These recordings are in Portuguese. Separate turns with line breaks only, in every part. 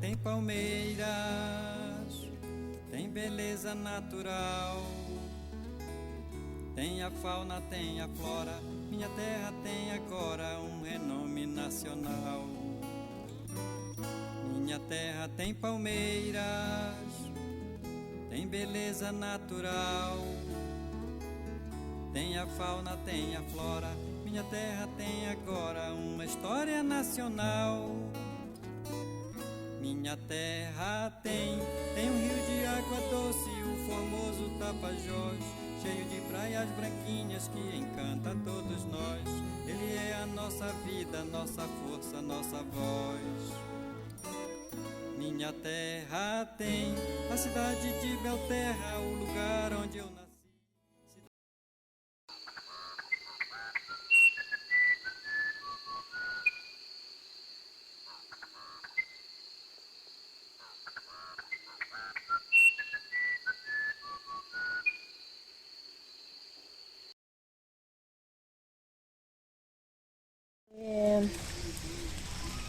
tem palmeiras, tem beleza natural, tem a fauna, tem a flora. Minha terra tem agora um renome nacional. Minha terra tem palmeiras, tem beleza natural, tem a fauna, tem a flora. Minha terra tem agora uma história nacional. Minha terra tem um rio de água doce, o formoso Tapajós, cheio de praias branquinhas que encanta todos nós. Ele é a nossa vida, nossa força, nossa voz. Minha terra tem a cidade de Belterra, o lugar onde eu nasci.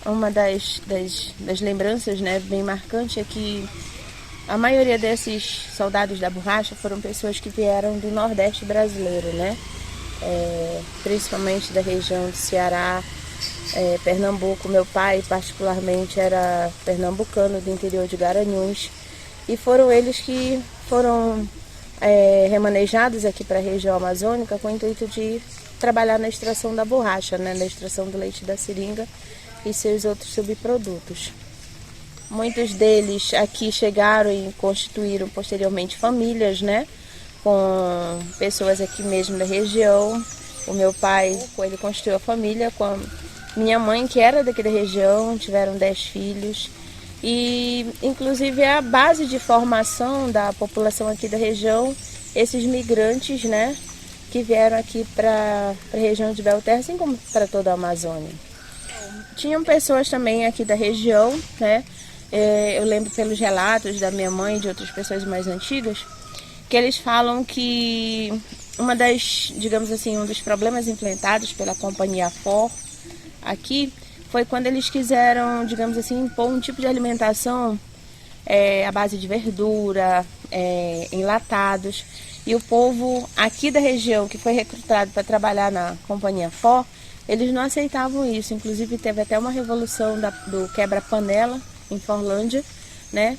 Uma das lembranças, né, bem marcante é que a maioria desses soldados da borracha foram pessoas que vieram do Nordeste brasileiro, né? Principalmente da região do Ceará, Pernambuco. Meu pai, particularmente, era pernambucano do interior de Garanhuns. E foram eles que foram remanejados aqui para a região amazônica com o intuito de trabalhar na extração da borracha, né? Na extração do leite da seringa e seus outros subprodutos. Muitos deles aqui chegaram e constituíram posteriormente famílias, né? Com pessoas aqui mesmo da região. O meu pai, ele constituiu a família com a minha mãe, que era daqui da região, tiveram 10 filhos. E, inclusive, é a base de formação da população aqui da região, esses migrantes, né? Que vieram aqui para a região de Belterra, assim como para toda a Amazônia. Tinham pessoas também aqui da região, né? Eu lembro pelos relatos da minha mãe e de outras pessoas mais antigas, que eles falam que digamos assim, um dos problemas enfrentados pela Companhia FOR aqui foi quando eles quiseram, digamos assim, impor um tipo de alimentação à base de verdura, enlatados. E o povo aqui da região, que foi recrutado para trabalhar na Companhia FOR, eles não aceitavam isso. Inclusive teve até uma revolução do quebra-panela em Forlândia, né?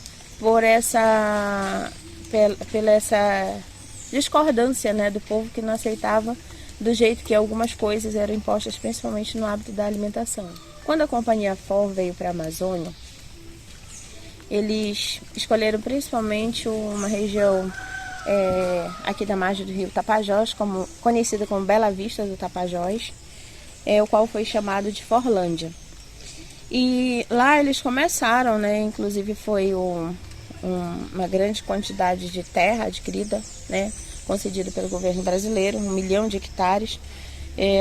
Pela essa discordância, né, do povo que não aceitava do jeito que algumas coisas eram impostas, principalmente no hábito da alimentação. Quando a Companhia FOR veio para a Amazônia, eles escolheram principalmente uma região aqui da margem do rio Tapajós, conhecida como Bela Vista do Tapajós, o qual foi chamado de Forlândia. E lá eles começaram, né, inclusive foi uma grande quantidade de terra adquirida, né, concedida pelo governo brasileiro, 1 milhão de hectares.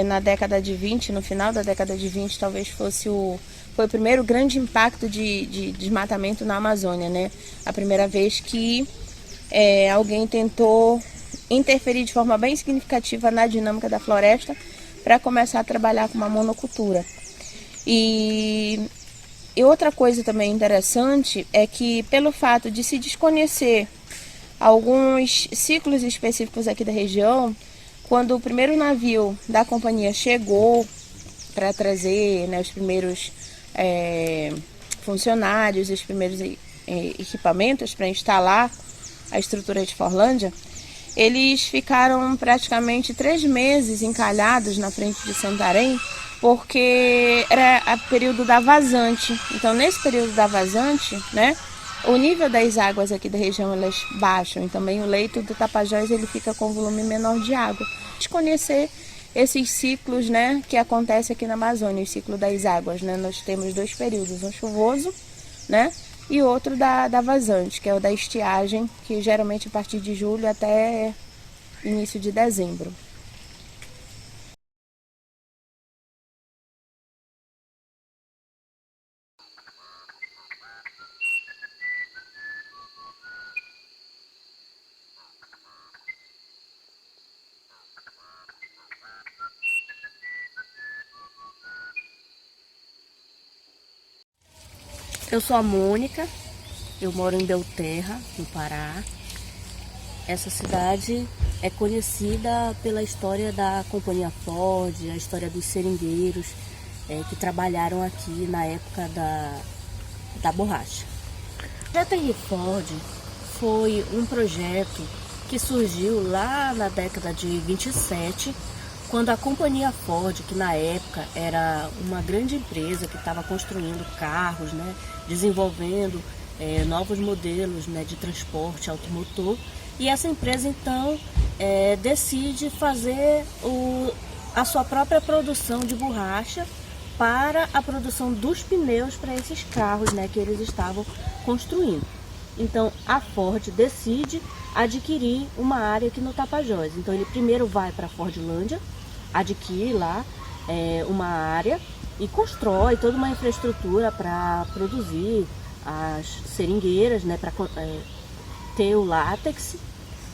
Na década de 20, no final da década de 20, talvez foi o primeiro grande impacto de desmatamento na Amazônia, né? A primeira vez que alguém tentou interferir de forma bem significativa na dinâmica da floresta para começar a trabalhar com uma monocultura. E outra coisa também interessante é que, pelo fato de se desconhecer alguns ciclos específicos aqui da região, quando o primeiro navio da companhia chegou para trazer, né, os primeiros funcionários, os primeiros equipamentos para instalar a estrutura de Forlândia, eles ficaram praticamente 3 meses encalhados na frente de Santarém, porque era o período da vazante. Então, nesse período da vazante, né, o nível das águas aqui da região elas baixam, e também o leito do Tapajós ele fica com um volume menor de água. Desconhecer esses ciclos, né, que acontecem aqui na Amazônia, o ciclo das águas, né? Nós temos 2 períodos, um chuvoso, né, e outro da vazante, que é o da estiagem, que geralmente a partir de julho até início de dezembro.
Eu sou a Mônica, eu moro em Belterra, no Pará. Essa cidade é conhecida pela história da Companhia Ford, a história dos seringueiros que trabalharam aqui na época da borracha. O projeto Henry Ford foi um projeto que surgiu lá na década de 27, quando a Companhia Ford, que na época era uma grande empresa que estava construindo carros, né, desenvolvendo novos modelos, né, de transporte automotor, e essa empresa então decide fazer a sua própria produção de borracha para a produção dos pneus para esses carros, né, que eles estavam construindo. Então a Ford decide adquirir uma área aqui no Tapajós. Então ele primeiro vai para a Fordlândia, adquire lá uma área e constrói toda uma infraestrutura para produzir as seringueiras, né, para ter o látex.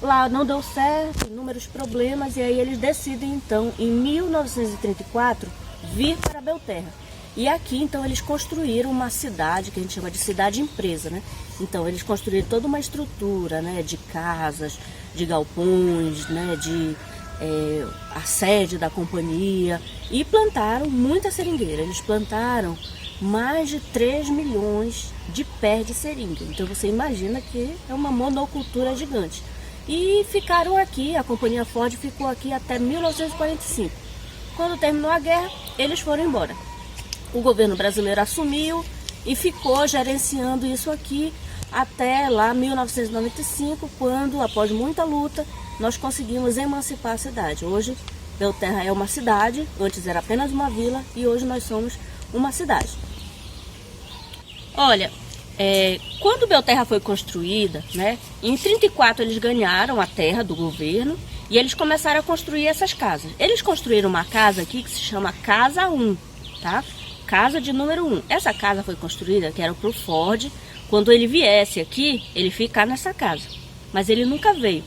Lá não deu certo, inúmeros problemas, e aí eles decidem então, em 1934, vir para Belterra. E aqui então eles construíram uma cidade, que a gente chama de cidade-empresa, né? Então eles construíram toda uma estrutura, né, de casas, de galpões, né, a sede da companhia, e plantaram muita seringueira. Eles plantaram mais de 3 milhões de pés de seringa. Então você imagina que é uma monocultura gigante. E ficaram aqui, a Companhia Ford ficou aqui até 1945. Quando terminou a guerra, eles foram embora. O governo brasileiro assumiu e ficou gerenciando isso aqui até lá 1995, quando, após muita luta, nós conseguimos emancipar a cidade. Hoje, Belterra é uma cidade, antes era apenas uma vila, e hoje nós somos uma cidade. Olha, quando Belterra foi construída, né, em 34 eles ganharam a terra do governo e eles começaram a construir essas casas. Eles construíram uma casa aqui que se chama Casa 1, tá? Casa de número 1. Essa casa foi construída, que era para o Ford, quando ele viesse aqui, ele ficar nessa casa. Mas ele nunca veio.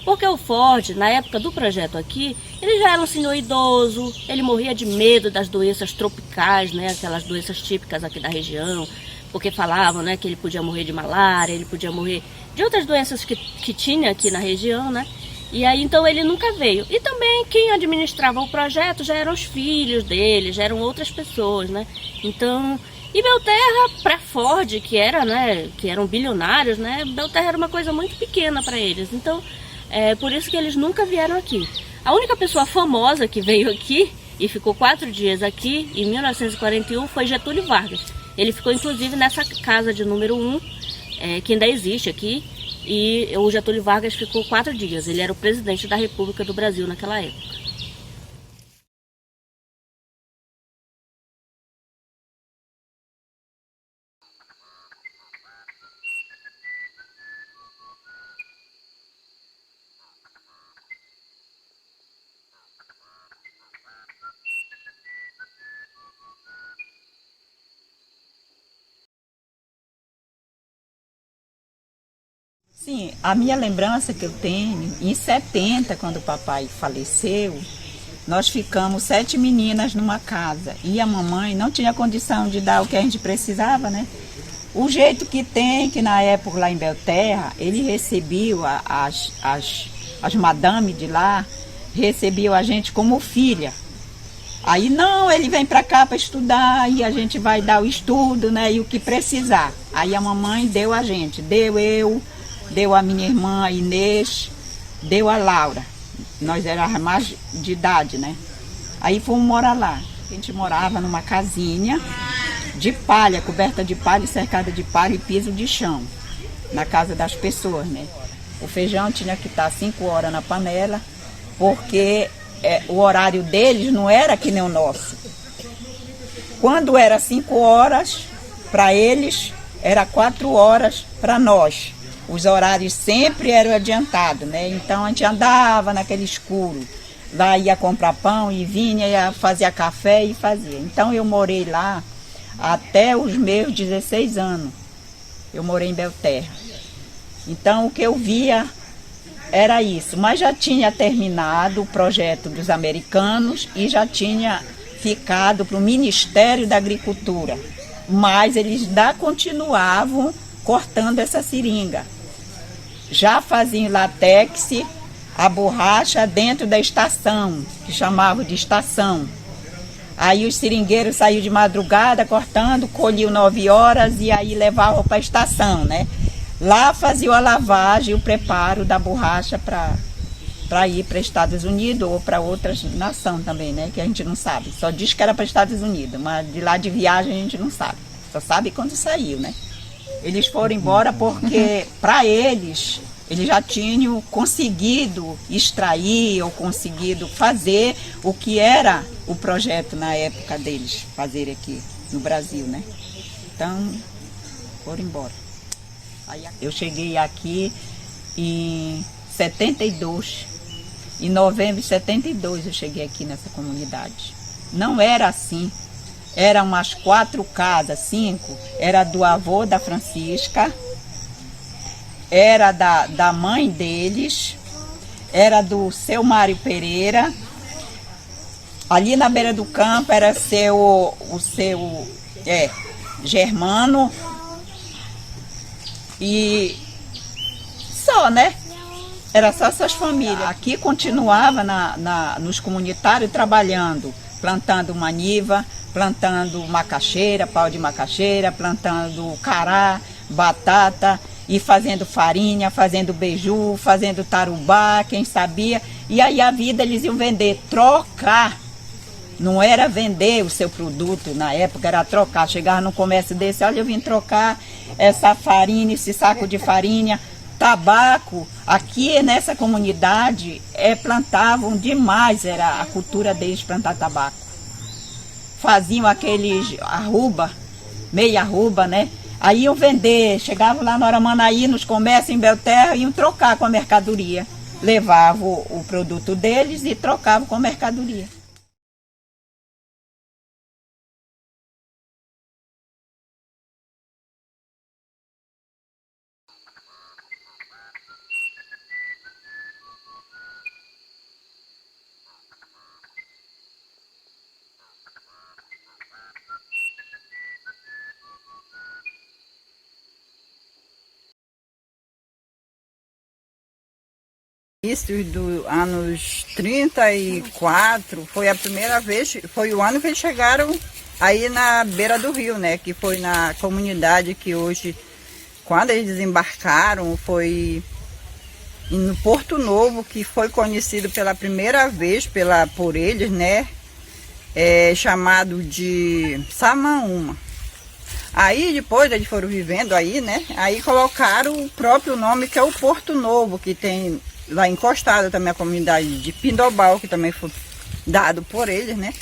Porque o Ford, na época do projeto aqui, ele já era um senhor idoso, ele morria de medo das doenças tropicais, né, aquelas doenças típicas aqui da região, porque falavam, né, que ele podia morrer de malária, ele podia morrer de outras doenças que tinha aqui na região, né? E aí então ele nunca veio. E também quem administrava o projeto já eram os filhos dele, já eram outras pessoas, né? Então, e Belterra para Ford, que eram bilionários, né? Belterra era uma coisa muito pequena para eles. Então, por isso que eles nunca vieram aqui. A única pessoa famosa que veio aqui e ficou 4 dias aqui, em 1941, foi Getúlio Vargas. Ele ficou inclusive nessa casa de número 1, que ainda existe aqui, e o Getúlio Vargas ficou 4 dias. Ele era o presidente da República do Brasil naquela época.
Sim, a minha lembrança que eu tenho, em 70, quando o papai faleceu, nós ficamos 7 meninas numa casa e a mamãe não tinha condição de dar o que a gente precisava, né? O jeito que tem, que na época lá em Belterra, ele recebeu as madames de lá, recebiam a gente como filha. Aí não, ele vem para cá para estudar e a gente vai dar o estudo, né? E o que precisar. Aí a mamãe deu a gente, deu a minha irmã a Inês, deu a Laura. Nós éramos mais de idade, né? Aí fomos morar lá. A gente morava numa casinha de palha, coberta de palha, cercada de palha e piso de chão, na casa das pessoas, né? O feijão tinha que estar 5 horas na panela, porque o horário deles não era que nem o nosso. Quando era 5 horas, para eles, era 4 horas para nós. Os horários sempre eram adiantados, né? Então a gente andava naquele escuro. Lá ia comprar pão e vinha, ia fazer café e fazia. Então eu morei lá até os meus 16 anos. Eu morei em Belterra. Então o que eu via era isso. Mas já tinha terminado o projeto dos americanos e já tinha ficado para o Ministério da Agricultura. mas eles ainda continuavam cortando essa seringa. Já faziam latex, a borracha dentro da estação, que chamavam de estação. Aí os seringueiros saíam de madrugada cortando, colhiam 9 horas e aí levavam para a estação, né? Lá faziam a lavagem, o preparo da borracha para ir para Estados Unidos ou para outras nações também, né? Que a gente não sabe. Só diz que era para Estados Unidos, mas de lá de viagem a gente não sabe. Só sabe quando saiu, né? Eles foram embora porque, para eles já tinham conseguido extrair ou conseguido fazer o que era o projeto na época deles, fazer aqui no Brasil, né? Então, foram embora. Aí, eu cheguei aqui em 72, em novembro de 72 eu cheguei aqui nessa comunidade. Não era assim, eram umas 4 casas, 5, era do avô da Francisca, era da mãe deles, era do seu Mário Pereira. Ali na beira do campo era o seu Germano. E só, né? Era só essas famílias. Aqui continuava nos comunitários trabalhando, plantando maniva, plantando macaxeira, pau de macaxeira, plantando cará, batata, e fazendo farinha, fazendo beiju, fazendo tarubá, quem sabia. E aí a vida eles iam vender, trocar. Não era vender o seu produto, na época era trocar. Chegava no comércio desse, olha, eu vim trocar essa farinha, esse saco de farinha, tabaco. Aqui nessa comunidade plantavam demais, era a cultura deles plantar tabaco. Faziam aqueles arruba, meia arruba, né? Aí iam vender, chegavam lá no Aramanaí, nos comércios em Belterra, iam trocar com a mercadoria. Levavam o produto deles e trocavam com a mercadoria.
Início dos anos 34, foi a primeira vez, foi o ano que eles chegaram aí na beira do rio, né? Que foi na comunidade que hoje, quando eles desembarcaram, foi no Porto Novo, que foi conhecido pela primeira vez por eles, né? Chamado de Samaúma. Aí depois eles foram vivendo aí, né? Aí colocaram o próprio nome, que é o Porto Novo, que tem lá encostado também a comunidade de Pindobal, que também foi dado por eles, né?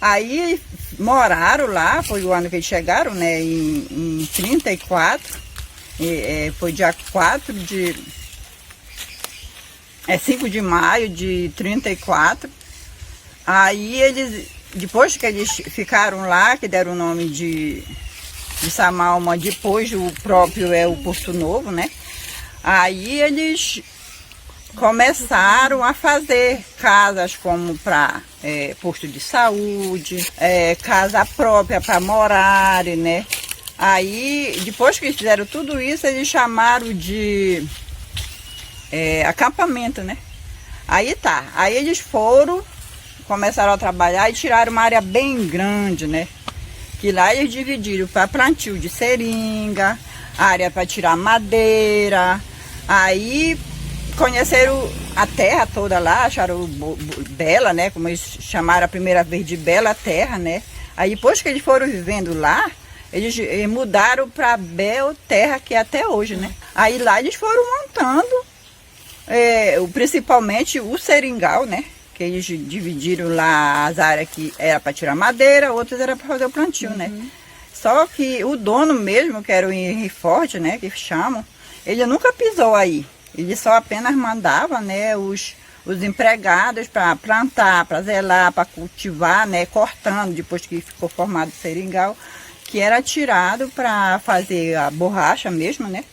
Aí moraram lá, foi o ano que eles chegaram, né? Em 34, foi dia 5 de maio de 34. Aí eles, depois que eles ficaram lá, que deram o nome de Samaúma, depois o próprio o Porto Novo, né? Aí eles começaram a fazer casas como para posto de saúde, casa própria para morar, né? Aí, depois que eles fizeram tudo isso, eles chamaram de acampamento, né? Aí tá, aí eles começaram a trabalhar e tiraram uma área bem grande, né? Que lá eles dividiram para plantio de seringa, área para tirar madeira. Aí conheceram a terra toda lá, acharam bela, né? Como eles chamaram a primeira vez de bela terra, né? Aí depois que eles foram vivendo lá, eles mudaram para Belterra, que é até hoje, né? Aí lá eles foram montando, principalmente o seringal, né? Que eles dividiram lá as áreas que era para tirar madeira, outras era para fazer o plantio, né? Só que o dono mesmo, que era o Henri Forte, né? Que chamam, ele nunca pisou aí. Ele só apenas mandava, né, os empregados para plantar, para zelar, para cultivar, né, cortando depois que ficou formado o seringal, que era tirado para fazer a borracha mesmo, né?